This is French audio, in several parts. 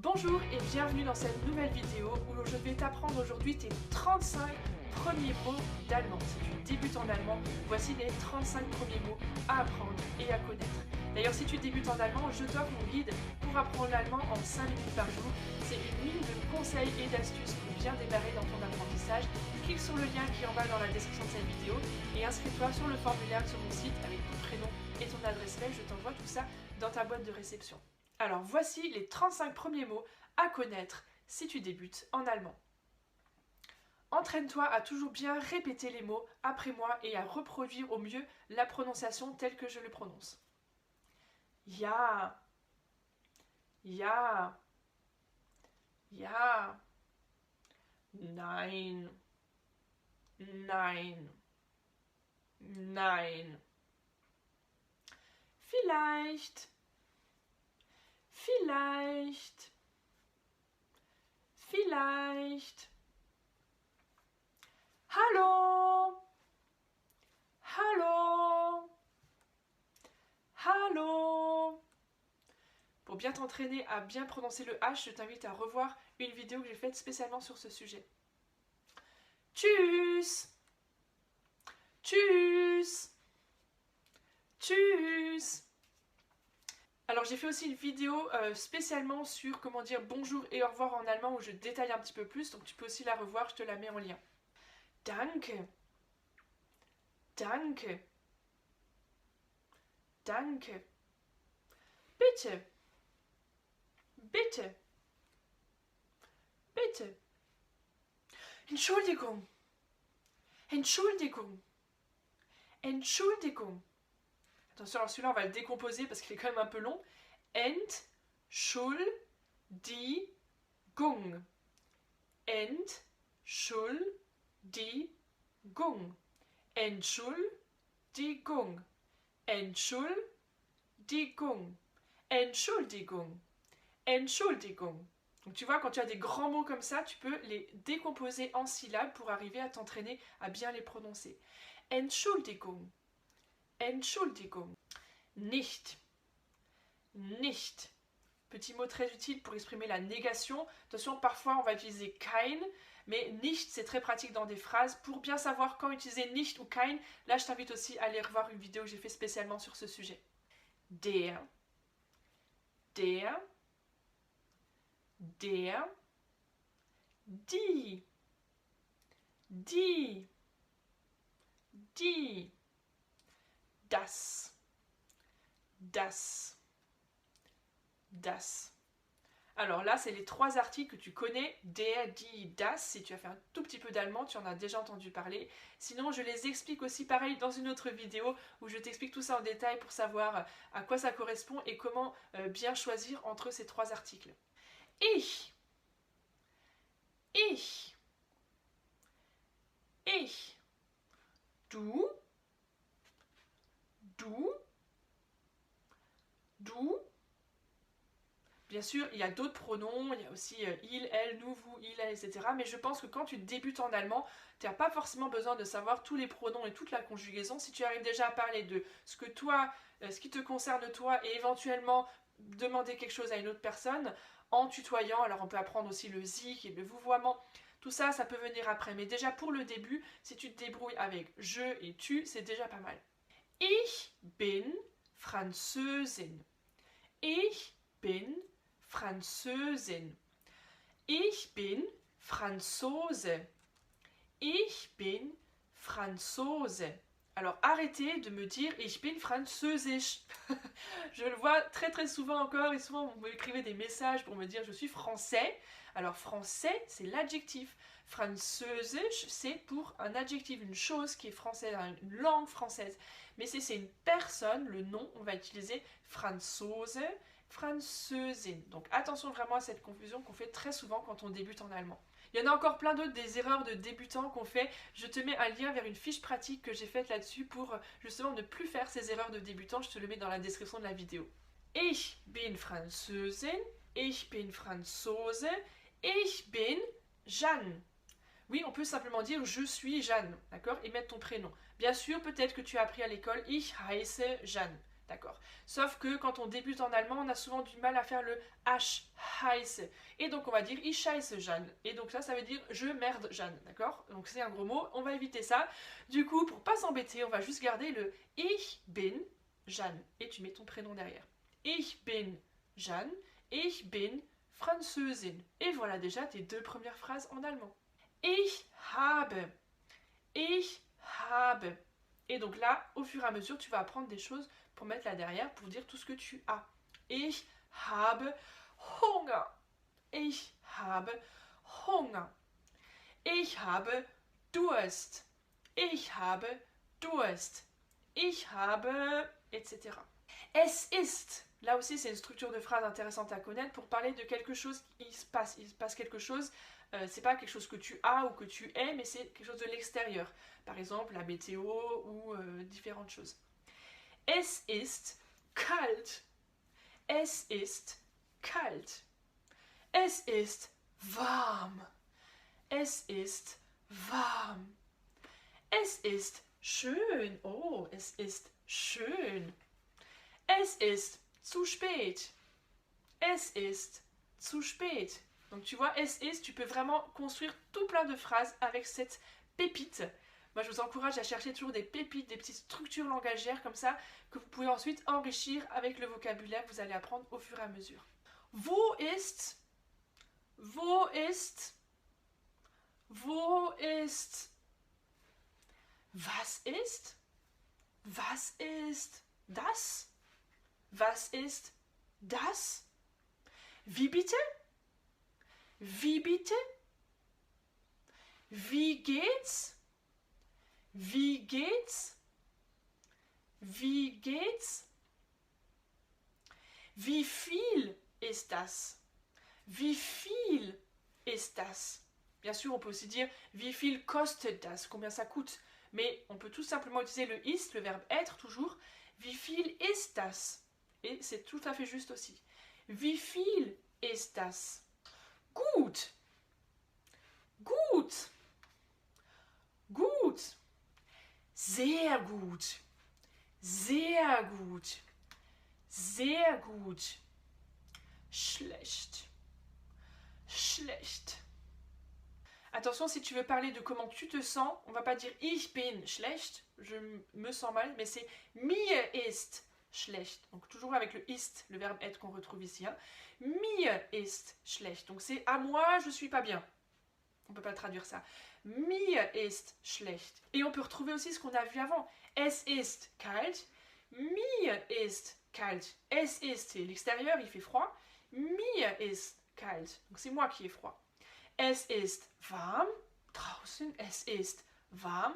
Bonjour et bienvenue dans cette nouvelle vidéo où je vais t'apprendre aujourd'hui tes 35 premiers mots d'allemand. Si tu débutes en allemand, voici les 35 premiers mots à apprendre et à connaître. D'ailleurs, si tu débutes en allemand, je t'offre mon guide pour apprendre l'allemand en 5 minutes par jour. C'est une mine de conseils et d'astuces pour bien démarrer dans ton apprentissage. Clique sur le lien qui est en bas dans la description de cette vidéo et inscris-toi sur le formulaire sur mon site avec ton prénom et ton adresse mail. Je t'envoie tout ça dans ta boîte de réception. Alors voici les 35 premiers mots à connaître si tu débutes en allemand. Entraîne-toi à toujours bien répéter les mots après moi et à reproduire au mieux la prononciation telle que je le prononce. Ja, ja, ja, nein, nein, nein, vielleicht, vielleicht, vielleicht, hallo, hallo, hallo. Pour bien t'entraîner à bien prononcer le H, je t'invite à revoir une vidéo que j'ai faite spécialement sur ce sujet. Tschüss, tschüss, tschüss. Alors j'ai fait aussi une vidéo spécialement sur comment dire bonjour et au revoir en allemand où je détaille un petit peu plus, donc tu peux aussi la revoir, je te la mets en lien. Danke, danke, danke, bitte, bitte, bitte, Entschuldigung, Entschuldigung, Entschuldigung. Attention, alors celui-là on va le décomposer parce qu'il est quand même un peu long. Entschuldigung, Entschuldigung, Entschuldigung, Entschuldigung, Entschuldigung, Entschuldigung. Donc tu vois, quand tu as des grands mots comme ça, tu peux les décomposer en syllabes pour arriver à t'entraîner à bien les prononcer. Entschuldigung, Entschuldigung, nicht, nicht. Petit mot très utile pour exprimer la négation. Attention, parfois on va utiliser kein, mais nicht c'est très pratique dans des phrases. Pour bien savoir quand utiliser nicht ou kein, là je t'invite aussi à aller revoir une vidéo que j'ai fait spécialement sur ce sujet. Der, der, der, die, die, die, das, das, das. Alors là, c'est les trois articles que tu connais, der, die, das. Si tu as fait un tout petit peu d'allemand, tu en as déjà entendu parler. Sinon, je les explique aussi pareil dans une autre vidéo où je t'explique tout ça en détail pour savoir à quoi ça correspond et comment bien choisir entre ces trois articles. Ich, ich, ich, du, du, du. Bien sûr, il y a d'autres pronoms, il y a aussi il, elle, nous, vous, il, elle, etc. Mais je pense que quand tu débutes en allemand, tu n'as pas forcément besoin de savoir tous les pronoms et toute la conjugaison. Si tu arrives déjà à parler de ce que toi, ce qui te concerne toi et éventuellement demander quelque chose à une autre personne en tutoyant, alors on peut apprendre aussi le Sie et le vouvoiement. Tout ça, ça peut venir après. Mais déjà pour le début, si tu te débrouilles avec je et tu, c'est déjà pas mal. Ich bin Französin. Ich bin Französin. Ich bin Franzose. Ich bin Franzose. Alors arrêtez de me dire ich bin französisch. Je le vois très souvent encore et souvent vous m'écrivez des messages pour me dire je suis français. Alors français c'est l'adjectif. Französisch c'est pour un adjectif, une chose qui est française, une langue française. Mais si c'est une personne, le nom, on va utiliser Franzose, Französin. Donc attention vraiment à cette confusion qu'on fait très souvent quand on débute en allemand. Il y en a encore plein d'autres, des erreurs de débutants qu'on fait. Je te mets un lien vers une fiche pratique que j'ai faite là-dessus pour justement ne plus faire ces erreurs de débutants. Je te le mets dans la description de la vidéo. Ich bin Französin, ich bin Franzose, ich bin Jeanne. Oui, on peut simplement dire je suis Jeanne, d'accord, et mettre ton prénom. Bien sûr, peut-être que tu as appris à l'école ich heiße Jeanne. D'accord. Sauf que quand on débute en allemand, on a souvent du mal à faire le H, heiße. Et donc on va dire ich heiße Jeanne. Et donc ça veut dire je merde Jeanne. D'accord. Donc c'est un gros mot, on va éviter ça. Du coup, pour pas s'embêter, on va juste garder le ich bin Jeanne. Et tu mets ton prénom derrière. Ich bin Jeanne. Ich bin Französin. Et voilà déjà tes 2 premières phrases en allemand. Ich habe. Ich habe. Et donc là, au fur et à mesure, tu vas apprendre des choses pour mettre là derrière, pour dire tout ce que tu as. Ich habe Hunger. Ich habe Hunger. Ich habe Durst. Ich habe Durst. Ich habe, etc. Es ist. Là aussi, c'est une structure de phrase intéressante à connaître pour parler de quelque chose qui se passe. Il se passe quelque chose. C'est pas quelque chose que tu as ou que tu es, mais c'est quelque chose de l'extérieur. Par exemple, la météo ou différentes choses. Es ist kalt. Es ist kalt. Es ist warm. Es ist warm. Es ist schön. Oh, es ist schön. Es ist zu spät. Es ist zu spät. Donc tu vois, es ist, tu peux vraiment construire tout plein de phrases avec cette pépite. Moi, je vous encourage à chercher toujours des pépites, des petites structures langagières comme ça, que vous pouvez ensuite enrichir avec le vocabulaire que vous allez apprendre au fur et à mesure. Wo ist? Wo ist? Wo ist? Was ist? Was ist das? Was ist das? Wie bitte? Wie bitte? Wie geht's? Wie geht's? Wie geht's? Wie viel ist das? Wie viel ist das? Bien sûr, on peut aussi dire wie viel kostet das? Combien ça coûte? Mais on peut tout simplement utiliser le ist, le verbe être toujours. Wie viel ist das? Et c'est tout à fait juste aussi. Wie viel ist das? Gut. Gut. Gut. Sehr gut. Sehr gut. Sehr gut. Schlecht. Schlecht. Attention, si tu veux parler de comment tu te sens, on va pas dire ich bin schlecht, je me sens mal, mais c'est mir ist schlecht. Donc toujours avec le ist, le verbe être qu'on retrouve ici. Hein. Mir ist schlecht. Donc c'est à moi, je suis pas bien. On peut pas traduire ça. Mir ist schlecht. Et on peut retrouver aussi ce qu'on a vu avant. Es ist kalt. Mir ist kalt. Es ist, c'est l'extérieur, il fait froid. Mir ist kalt. Donc c'est moi qui ai froid. Es ist warm. Draußen, es ist warm.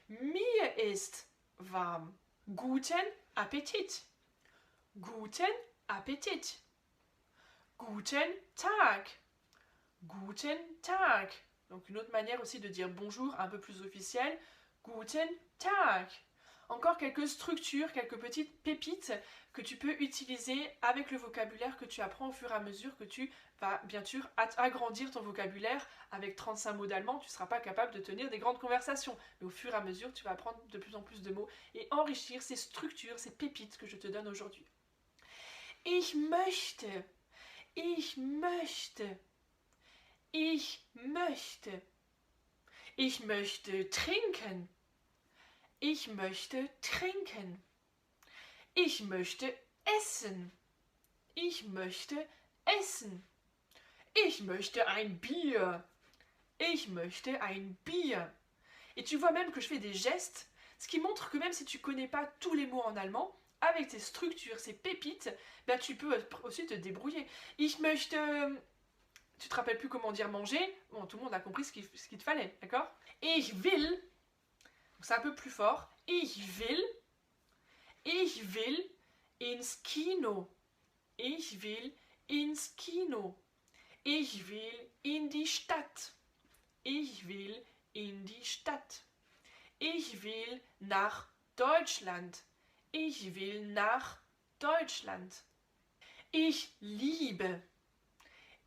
Mir ist warm. Guten Appetit. Guten Appetit. Guten Tag. Guten Tag. Donc une autre manière aussi de dire bonjour un peu plus officielle. Guten Tag. Encore quelques structures, quelques petites pépites que tu peux utiliser avec le vocabulaire que tu apprends au fur et à mesure que tu vas bien sûr agrandir ton vocabulaire. Avec 35 mots d'allemand, tu ne seras pas capable de tenir des grandes conversations. Mais au fur et à mesure, tu vas apprendre de plus en plus de mots et enrichir ces structures, ces pépites que je te donne aujourd'hui. Ich möchte. Ich möchte. Ich möchte. Ich möchte trinken. Ich möchte trinken. Ich möchte essen. Ich möchte essen. Ich möchte ein Bier. Ich möchte ein Bier. Et tu vois même que je fais des gestes, ce qui montre que même si tu ne connais pas tous les mots en allemand, avec tes structures, ces pépites, ben tu peux aussi te débrouiller. Ich möchte... Tu te rappelles plus comment dire manger? Bon, tout le monde a compris ce qu'il te fallait, d'accord? Ich will... C'est un peu plus fort. Ich will ins Kino. Ich will ins Kino. Ich will in die Stadt. Ich will in die Stadt. Ich will nach Deutschland. Ich will nach Deutschland. Ich liebe.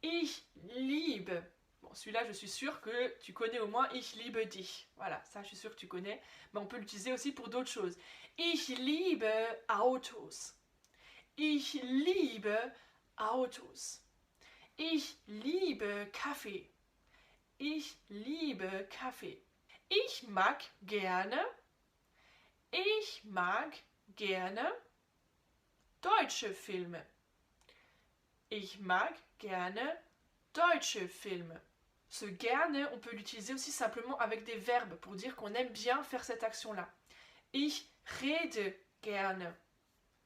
Ich liebe. Bon, celui-là, je suis sûre que tu connais au moins Ich liebe dich. Voilà, ça, je suis sûre que tu connais. Mais on peut l'utiliser aussi pour d'autres choses. Ich liebe Autos. Ich liebe Autos. Ich liebe Kaffee. Ich liebe Kaffee. Ich mag gerne. Ich mag gerne deutsche Filme. Ich mag gerne deutsche Filme. Ce gerne, on peut l'utiliser aussi simplement avec des verbes pour dire qu'on aime bien faire cette action-là. Ich rede gerne.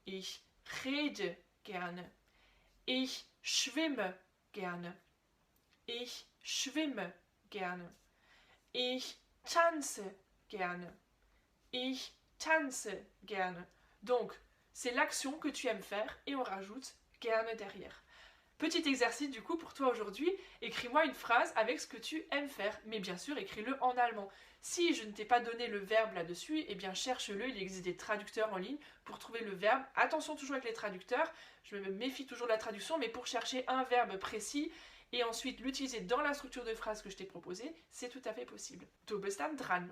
Ich rede gerne. Ich schwimme gerne. Ich schwimme gerne. Ich tanze gerne. Ich tanze gerne. Donc, c'est l'action que tu aimes faire et on rajoute gerne derrière. Petit exercice du coup pour toi aujourd'hui, écris-moi une phrase avec ce que tu aimes faire, mais bien sûr écris-le en allemand. Si je ne t'ai pas donné le verbe là-dessus, eh bien cherche-le, il existe des traducteurs en ligne pour trouver le verbe. Attention toujours avec les traducteurs, je me méfie toujours de la traduction, mais pour chercher un verbe précis et ensuite l'utiliser dans la structure de phrase que je t'ai proposée, c'est tout à fait possible. Du bist dann dran.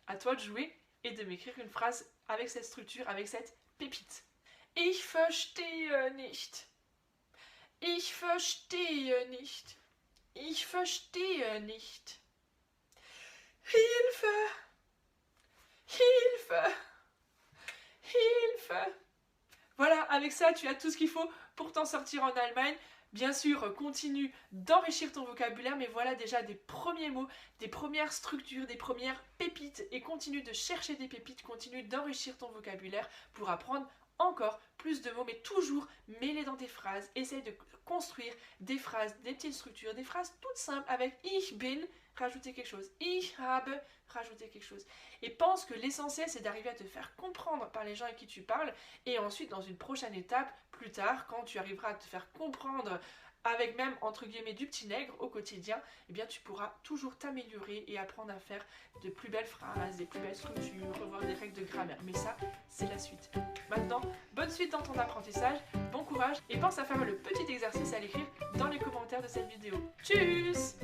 À toi de jouer et de m'écrire une phrase avec cette structure, avec cette pépite. Ich verstehe nicht. Ich verstehe nicht. Ich verstehe nicht. Hilfe! Hilfe! Hilfe! Voilà, avec ça, tu as tout ce qu'il faut pour t'en sortir en Allemagne. Bien sûr, continue d'enrichir ton vocabulaire, mais voilà déjà des premiers mots, des premières structures, des premières pépites. Et continue de chercher des pépites, continue d'enrichir ton vocabulaire pour apprendre encore plus de mots, mais toujours mets-les dans tes phrases. Essaye de construire des phrases, des petites structures, des phrases toutes simples avec ich bin, rajouter quelque chose. Ich habe, rajouter quelque chose. Et pense que l'essentiel, c'est d'arriver à te faire comprendre par les gens avec qui tu parles. Et ensuite, dans une prochaine étape, plus tard, quand tu arriveras à te faire comprendre avec même, entre guillemets, du petit nègre au quotidien, eh bien, tu pourras toujours t'améliorer et apprendre à faire de plus belles phrases, des plus belles structures, revoir des règles de grammaire. Mais ça, c'est la suite. Maintenant, bonne suite dans ton apprentissage, bon courage et pense à faire le petit exercice à l'écrire dans les commentaires de cette vidéo. Tchuss!